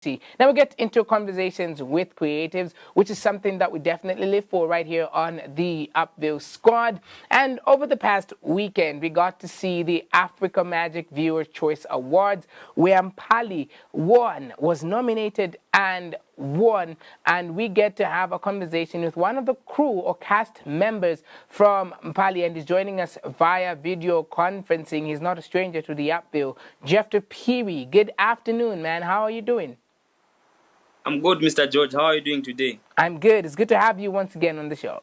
Now we get into conversations with creatives, which is something that we definitely live for right here on the Upville Squad. And over the past weekend, we got to see the Africa Magic Viewer Choice Awards, where Mpali was nominated and won. And we get to have a conversation with one of the crew or cast members from Mpali, and he's joining us via video conferencing. He's not a stranger to the Upville. Jefter Phiri, good afternoon, man. How are you doing? I'm good, Mr. George. How are you doing today? I'm good. It's good to have you once again on the show.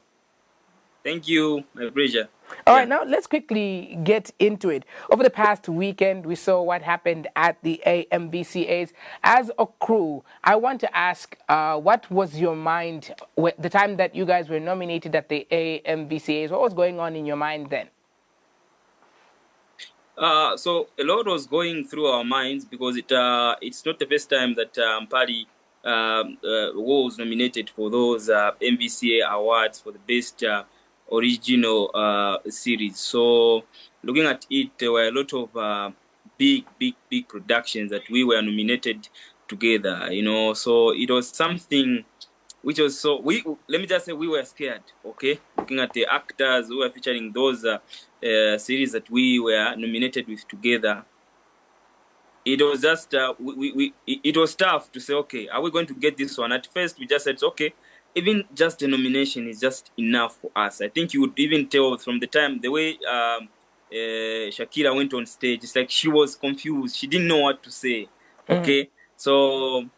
Thank you. My pleasure. All right, now let's quickly get into it. Over the past weekend, we saw what happened at the Amvcas. As a crew, I want to ask, what was your mind the time that you guys were nominated at the Amvcas? What was going on in your mind then? So a lot was going through our minds because it's not the first time that Mpali was nominated for those Amvca awards for the best original series. So looking at it, there were a lot of big productions that we were nominated together, you know. So it was something which was let me just say we were scared, okay? Looking at the actors who were featuring those series that we were nominated with together. It was just, it was tough to say, okay, are we going to get this one? At first, we just said, okay, even just a nomination is just enough for us. I think you would even tell from the way Shakira went on stage, it's like she was confused. She didn't know what to say, okay? So,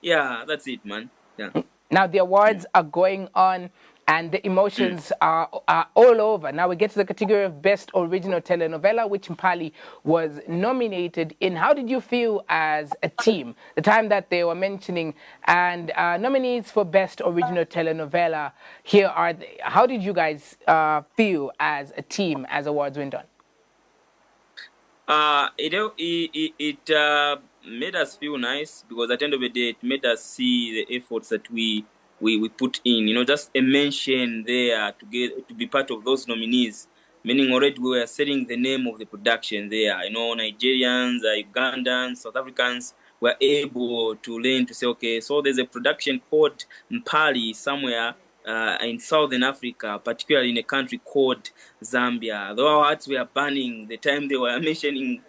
yeah, that's it, man. Yeah. Now, the awards are going on, and the emotions are all over. Now we get to the category of Best Original Telenovela, which Mpali was nominated in. How did you feel as a team? The time that they were mentioning, and nominees for Best Original Telenovela, here are they. How did you guys feel as a team as awards went on? It made us feel nice because at the end of the day, it made us see the efforts that we put in, you know, just a mention there to be part of those nominees, meaning already we were setting the name of the production there. You know, Nigerians, Ugandans, South Africans were able to learn to say, okay, so there's a production called Mpali somewhere in Southern Africa, particularly in a country called Zambia. The hearts were burning the time they were mentioning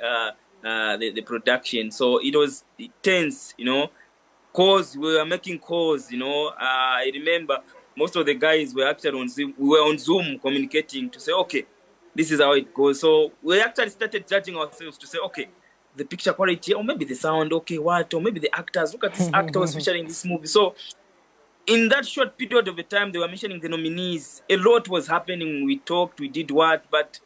the production. So it was tense, you know. Calls, we were making calls, you know. I remember most of the guys were actually on Zoom. We were on Zoom communicating to say, okay, this is how it goes. So we actually started judging ourselves to say, okay, the picture quality, or maybe the sound, okay, what, or maybe the actors. Look at this actor was featuring this movie. So in that short period of the time they were mentioning the nominees, a lot was happening. We talked, we did what, but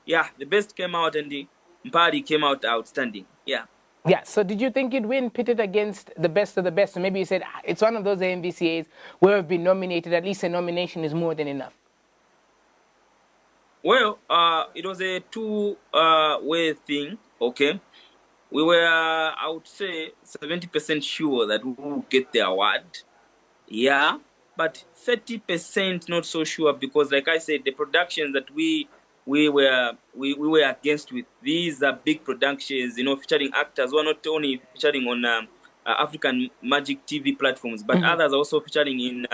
yeah, the best came out and the Mpali came out outstanding. Yeah. Yeah, so did you think you'd win pitted against the best of the best? So maybe you said it's one of those Amvcas where we've been nominated, at least a nomination is more than enough. Well, it was a two-way thing, okay? We were, I would say, 70% sure that we would get the award. Yeah, but 30% not so sure because, like I said, the productions that we were against with, these are big productions, you know, featuring actors who are not only featuring on African Magic TV platforms, but others also featuring in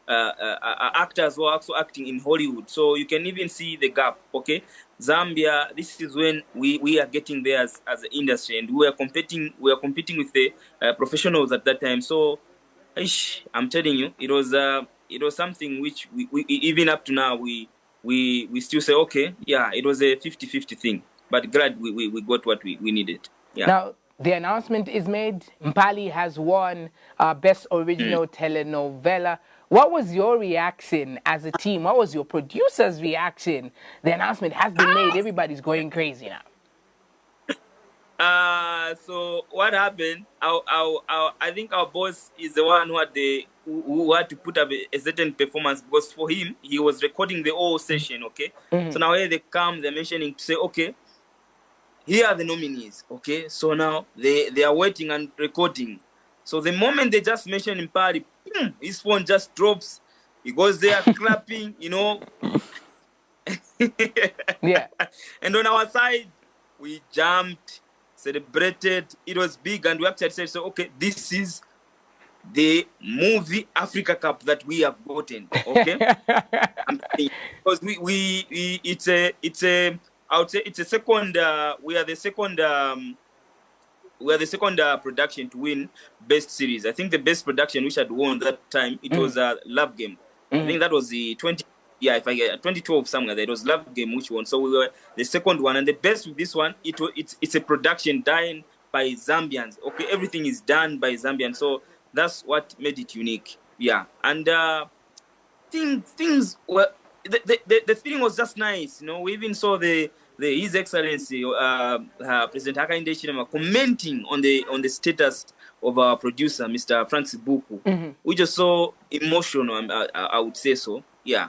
actors who are also acting in Hollywood. So you can even see the gap, okay? Zambia, this is when we are getting there as an industry, and we are competing with the professionals at that time. So I'm telling you, it was something which we even up to now we still say, okay, yeah, it was a 50-50 thing, but glad we got what we needed. Yeah. Now, the announcement is made. Mpali has won Best Original Telenovela. What was your reaction as a team? What was your producer's reaction? The announcement has been made. Everybody's going crazy now. So what happened? I think our boss is the one who had to put up a certain performance because for him, he was recording the whole session, okay? So now here they come, they're mentioning to say, okay, here are the nominees, okay? So now they are waiting and recording. So the moment they just mention Mpali, his phone just drops. He goes there clapping, you know. Yeah. And on our side, we jumped, celebrated. It was big, and we actually said, so okay, this is the movie Africa Cup that we have gotten. Okay, I'm saying, because it's a I would say it's a second. We are the second. We are the second production to win best series. I think the best production which had won that time, it was Love Game. I think that was the 20. Yeah, if I get 2012 somewhere, there was Love Game which won. So we were the second one, and the best with this one, it's a production done by Zambians. Okay, everything is done by Zambians, so that's what made it unique. Yeah, and things were the feeling was just nice. You know, we even saw the His Excellency President Hakainde Hichilema commenting on the status of our producer, Mr. Francis Buku, which was so emotional. I would say so. Yeah.